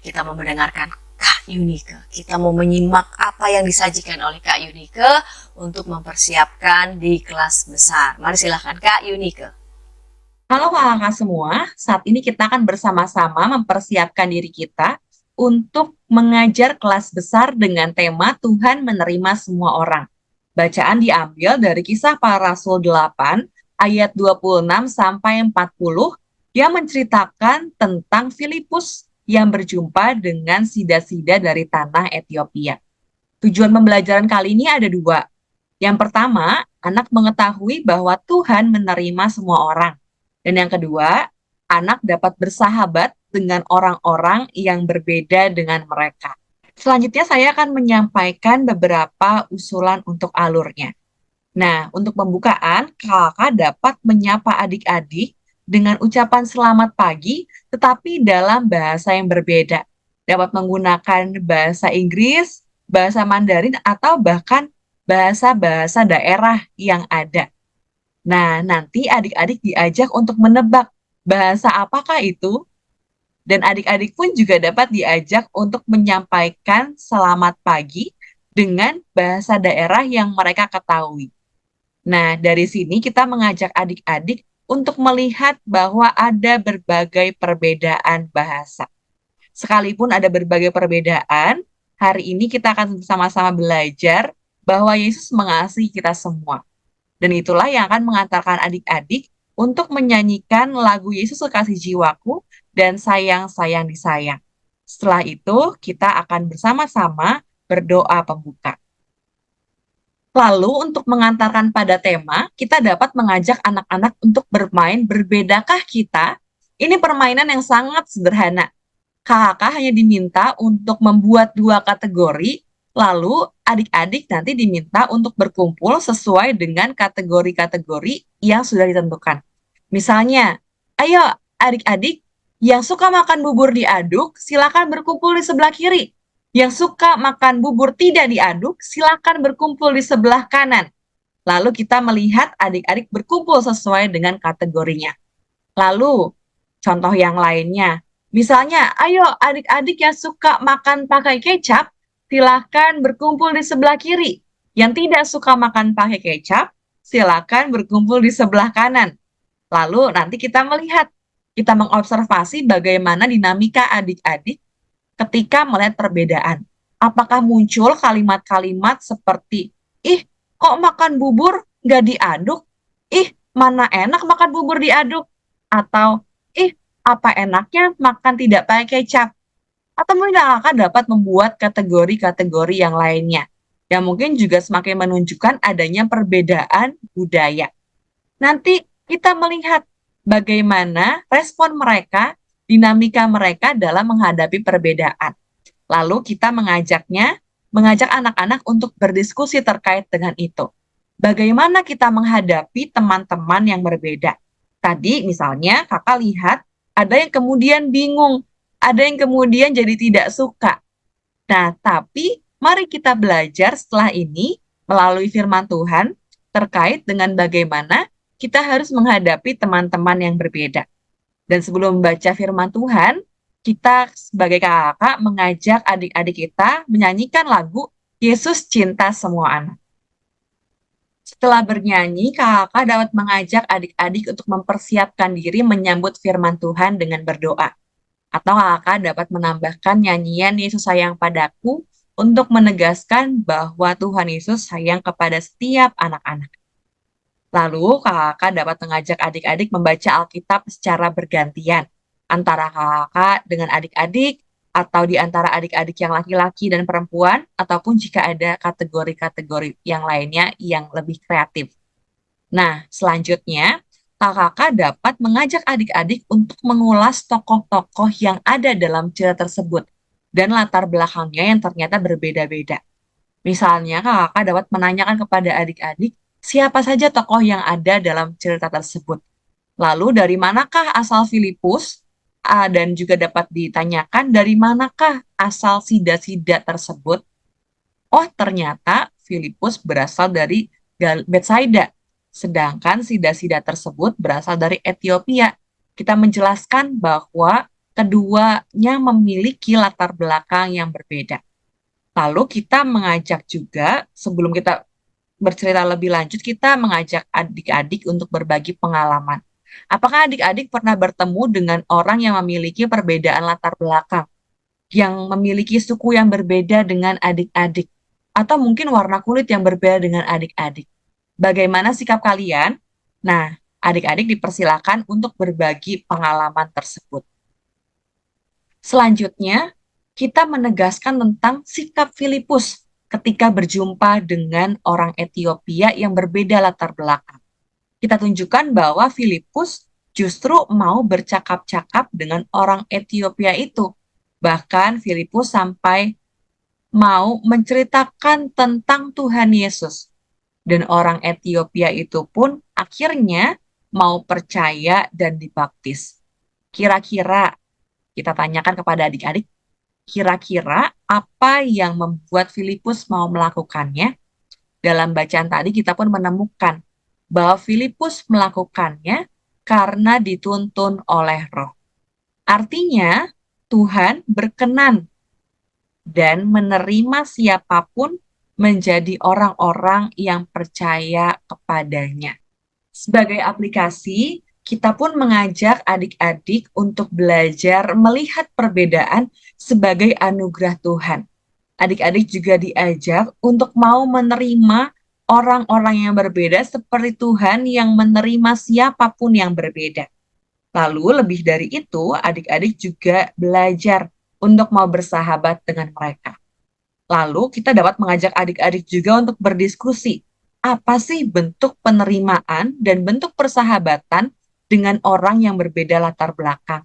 kita mau mendengarkan Kak Yunike. Kita mau menyimak apa yang disajikan oleh Kak Yunike untuk mempersiapkan di kelas besar. Mari silahkan Kak Yunike. Halo kakak semua, saat ini kita akan bersama-sama mempersiapkan diri kita untuk mengajar kelas besar dengan tema Tuhan menerima semua orang. Bacaan diambil dari Kisah Para Rasul 8 ayat 26 sampai 40 yang menceritakan tentang Filipus yang berjumpa dengan sida-sida dari tanah Ethiopia. Tujuan pembelajaran kali ini ada dua. Yang pertama, anak mengetahui bahwa Tuhan menerima semua orang. Dan yang kedua, anak dapat bersahabat dengan orang-orang yang berbeda dengan mereka. Selanjutnya saya akan menyampaikan beberapa usulan untuk alurnya. Nah, untuk pembukaan, kakak dapat menyapa adik-adik dengan ucapan selamat pagi, tetapi dalam bahasa yang berbeda. Dapat menggunakan bahasa Inggris, bahasa Mandarin, atau bahkan bahasa-bahasa daerah yang ada. Nah, nanti adik-adik diajak untuk menebak bahasa apakah itu, dan adik-adik pun juga dapat diajak untuk menyampaikan selamat pagi dengan bahasa daerah yang mereka ketahui. Nah, dari sini kita mengajak adik-adik untuk melihat bahwa ada berbagai perbedaan bahasa. Sekalipun ada berbagai perbedaan, hari ini kita akan bersama-sama belajar bahwa Yesus mengasihi kita semua. Dan itulah yang akan mengantarkan adik-adik untuk menyanyikan lagu Yesus Kekasih Jiwaku dan Sayang-sayang disayang. Setelah itu, kita akan bersama-sama berdoa pembuka. Lalu untuk mengantarkan pada tema, kita dapat mengajak anak-anak untuk bermain berbedakah kita? Ini permainan yang sangat sederhana. Kakak hanya diminta untuk membuat 2 kategori, lalu adik-adik nanti diminta untuk berkumpul sesuai dengan kategori-kategori yang sudah ditentukan. Misalnya, ayo adik-adik yang suka makan bubur diaduk, silakan berkumpul di sebelah kiri. Yang suka makan bubur tidak diaduk, silakan berkumpul di sebelah kanan. Lalu kita melihat adik-adik berkumpul sesuai dengan kategorinya. Lalu, contoh yang lainnya. Misalnya, ayo adik-adik yang suka makan pakai kecap, silakan berkumpul di sebelah kiri. Yang tidak suka makan pakai kecap, silakan berkumpul di sebelah kanan. Lalu nanti kita melihat, kita mengobservasi bagaimana dinamika adik-adik ketika melihat perbedaan. Apakah muncul kalimat-kalimat seperti, ih, kok makan bubur nggak diaduk? Ih, mana enak makan bubur diaduk? Atau, ih, apa enaknya makan tidak pakai kecap? Atau mungkin kakak dapat membuat kategori-kategori yang lainnya, yang mungkin juga semakin menunjukkan adanya perbedaan budaya. Nanti kita melihat bagaimana respon mereka, dinamika mereka dalam menghadapi perbedaan. Lalu kita mengajak anak-anak untuk berdiskusi terkait dengan itu. Bagaimana kita menghadapi teman-teman yang berbeda? Tadi misalnya kakak lihat ada yang kemudian bingung, ada yang kemudian jadi tidak suka. Nah, tapi mari kita belajar setelah ini melalui firman Tuhan terkait dengan bagaimana kita harus menghadapi teman-teman yang berbeda. Dan sebelum membaca firman Tuhan, kita sebagai kakak mengajak adik-adik kita menyanyikan lagu Yesus Cinta Semua Anak. Setelah bernyanyi, kakak dapat mengajak adik-adik untuk mempersiapkan diri menyambut firman Tuhan dengan berdoa. Atau kakak dapat menambahkan nyanyian Yesus Sayang Padaku untuk menegaskan bahwa Tuhan Yesus sayang kepada setiap anak-anak. Lalu kakak dapat mengajak adik-adik membaca Alkitab secara bergantian, antara kakak dengan adik-adik, atau di antara adik-adik yang laki-laki dan perempuan, ataupun jika ada kategori-kategori yang lainnya yang lebih kreatif. Nah, selanjutnya, kakak dapat mengajak adik-adik untuk mengulas tokoh-tokoh yang ada dalam cerita tersebut, dan latar belakangnya yang ternyata berbeda-beda. Misalnya, kakak dapat menanyakan kepada adik-adik, siapa saja tokoh yang ada dalam cerita tersebut. Lalu dari manakah asal Filipus? Dan juga dapat ditanyakan dari manakah asal sida-sida tersebut? Oh, ternyata Filipus berasal dari Betsaida, sedangkan sida-sida tersebut berasal dari Ethiopia. Kita menjelaskan bahwa keduanya memiliki latar belakang yang berbeda. Lalu kita mengajak juga, sebelum kita bercerita lebih lanjut, kita mengajak adik-adik untuk berbagi pengalaman. Apakah adik-adik pernah bertemu dengan orang yang memiliki perbedaan latar belakang, yang memiliki suku yang berbeda dengan adik-adik, atau mungkin warna kulit yang berbeda dengan adik-adik? Bagaimana sikap kalian? Nah, adik-adik dipersilakan untuk berbagi pengalaman tersebut. Selanjutnya, kita menegaskan tentang sikap Filipus ketika berjumpa dengan orang Ethiopia yang berbeda latar belakang. Kita tunjukkan bahwa Filipus justru mau bercakap-cakap dengan orang Ethiopia itu. Bahkan Filipus sampai mau menceritakan tentang Tuhan Yesus. Dan orang Ethiopia itu pun akhirnya mau percaya dan dibaptis. Kira-kira kita tanyakan kepada adik-adik, kira-kira apa yang membuat Filipus mau melakukannya? Dalam bacaan tadi kita pun menemukan bahwa Filipus melakukannya karena dituntun oleh Roh. Artinya, Tuhan berkenan dan menerima siapapun menjadi orang-orang yang percaya kepadanya. Sebagai aplikasi, kita pun mengajak adik-adik untuk belajar melihat perbedaan sebagai anugerah Tuhan. Adik-adik juga diajak untuk mau menerima orang-orang yang berbeda seperti Tuhan yang menerima siapapun yang berbeda. Lalu lebih dari itu, adik-adik juga belajar untuk mau bersahabat dengan mereka. Lalu kita dapat mengajak adik-adik juga untuk berdiskusi. Apa sih bentuk penerimaan dan bentuk persahabatan dengan orang yang berbeda latar belakang?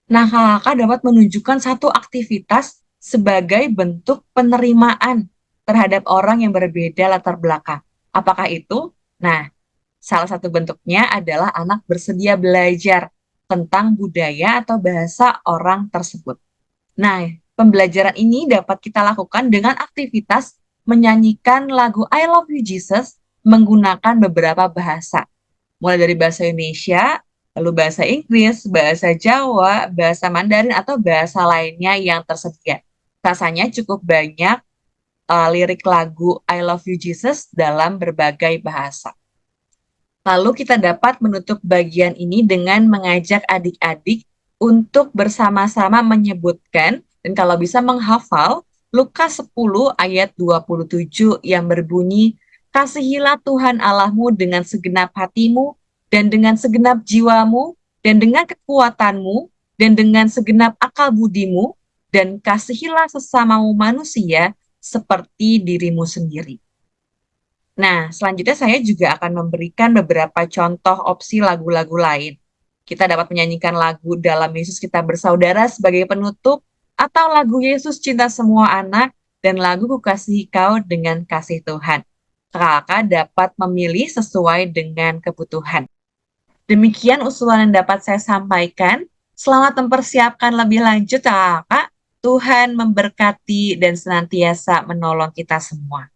Nah, kakak dapat menunjukkan satu aktivitas sebagai bentuk penerimaan terhadap orang yang berbeda latar belakang. Apakah itu? Nah, salah satu bentuknya adalah anak bersedia belajar tentang budaya atau bahasa orang tersebut. Nah, pembelajaran ini dapat kita lakukan dengan aktivitas menyanyikan lagu I Love You Jesus menggunakan beberapa bahasa. Mulai dari bahasa Indonesia, lalu bahasa Inggris, bahasa Jawa, bahasa Mandarin, atau bahasa lainnya yang tersedia. Rasanya cukup banyak lirik lagu I Love You Jesus dalam berbagai bahasa. Lalu kita dapat menutup bagian ini dengan mengajak adik-adik untuk bersama-sama menyebutkan dan kalau bisa menghafal Lukas 10 ayat 27 yang berbunyi, "Kasihilah Tuhan Allahmu dengan segenap hatimu dan dengan segenap jiwamu dan dengan kekuatanmu dan dengan segenap akal budimu dan kasihilah sesamamu manusia seperti dirimu sendiri." Nah, selanjutnya saya juga akan memberikan beberapa contoh opsi lagu-lagu lain. Kita dapat menyanyikan lagu Dalam Yesus Kita Bersaudara sebagai penutup, atau lagu Yesus Cinta Semua Anak, dan lagu Kukasihi Kau dengan Kasih Tuhan. Kakak dapat memilih sesuai dengan kebutuhan. Demikian usulan yang dapat saya sampaikan. Selamat mempersiapkan lebih lanjut, kakak. Tuhan memberkati dan senantiasa menolong kita semua.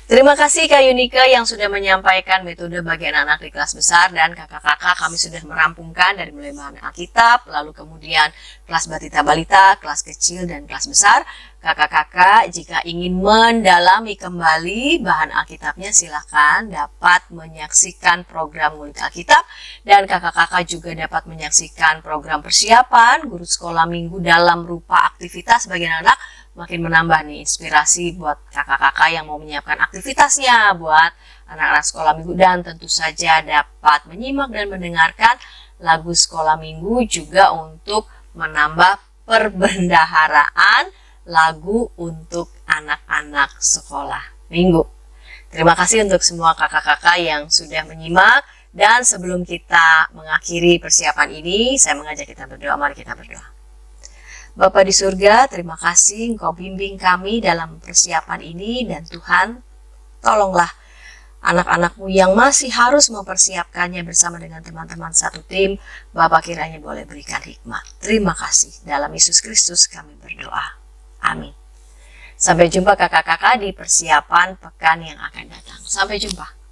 Terima kasih Kak Yunika yang sudah menyampaikan metode bagi anak-anak di kelas besar, dan kakak-kakak kami sudah merampungkan dari mulai bahan Alkitab, lalu kemudian kelas batita balita, kelas kecil dan kelas besar. Kakak-kakak jika ingin mendalami kembali bahan Alkitabnya silakan dapat menyaksikan program Ngulik Alkitab, dan kakak-kakak juga dapat menyaksikan program persiapan guru sekolah minggu dalam rupa aktivitas bagi anak-anak. Makin menambah nih inspirasi buat kakak-kakak yang mau menyiapkan aktivitasnya buat anak-anak sekolah minggu, dan tentu saja dapat menyimak dan mendengarkan lagu sekolah minggu juga untuk menambah perbendaharaan lagu untuk anak-anak sekolah minggu. Terima kasih untuk semua kakak-kakak yang sudah menyimak, dan sebelum kita mengakhiri persiapan ini, saya mengajak kita berdoa. Mari kita berdoa. Bapa di surga, terima kasih Engkau bimbing kami dalam persiapan ini, dan Tuhan, Tolonglah anak-anakmu yang masih harus mempersiapkannya bersama dengan teman-teman satu tim. Bapak kiranya boleh berikan hikmat. Terima kasih. Dalam Yesus Kristus kami berdoa. Amin. Sampai jumpa kakak-kakak di persiapan pekan yang akan datang. Sampai jumpa.